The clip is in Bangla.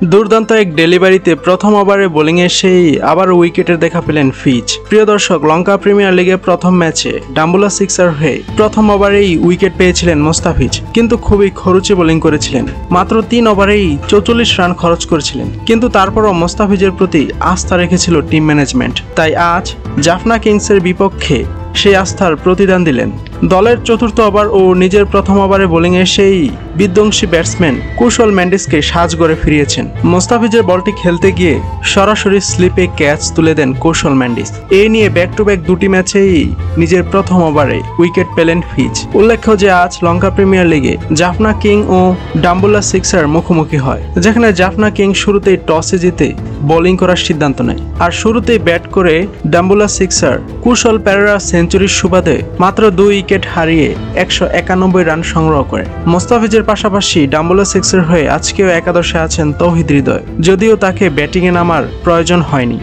দুর্দান্ত এক ডেলিভারিতে প্রথম ওভারে বোলিংয়ে সেই আবার উইকেটের দেখা পেলেন ফিচ। প্রিয় দর্শক, লঙ্কা প্রিমিয়ার লিগে প্রথম ম্যাচে ডাম্বুলা সিক্সার হয়ে প্রথম ওভারেই উইকেট পেয়েছিলেন মোস্তাফিজ, কিন্তু খুবই খরুচে বোলিং করেছিলেন। মাত্র 3 ওভারেই 44 রান খরচ করেছিলেন, কিন্তু তারপরও মোস্তাফিজের প্রতি আস্থা রেখেছিল টিম ম্যানেজমেন্ট। তাই আজ জাফনা কিংসের বিপক্ষে সেই আস্থার প্রতিদান দিলেন। দলের চতুর্থ ওভার ও নিজের প্রথম ওভারে বোলিংয়ে সেই বিধ্বংসী ব্যাটসম্যান কুশল মেন্ডিসকে সাজঘরে ফিরিয়েছেন। মোস্তাফিজের বলটি খেলতে গিয়ে সরাসরি স্লিপে ক্যাচ তুলে দেন কৌশল মেন্ডিস। এই নিয়ে ব্যাক টু ব্যাক দুটি ম্যাচেই নিজের প্রথম ওভারে উইকেট পেলেন ফিচ। উল্লেখ্য যে আজ লঙ্কা প্রিমিয়ার লিগে জাফনা কিং ও ডাম্বুলা সিক্সার মুখোমুখি হয়, যেখানে জাফনা কিং শুরুতেই টসে জিতে বোলিং করার সিদ্ধান্ত নেয়, আর শুরুতেই ব্যাট করে ডাম্বুলা সিক্সার কুশল পেরেরা সেঞ্চুরির সুবাদে মাত্র 2 উইকেট হারিয়ে 191 রান সংগ্রহ করে। মোস্তাফিজের পাশাপাশি ডাম্বুলা সিক্সের হয়ে আজকেও একাদশে আছেন তৌহিদ হৃদয়, যদিও তাকে ব্যাটিংয়ে নামার প্রয়োজন হয়নি।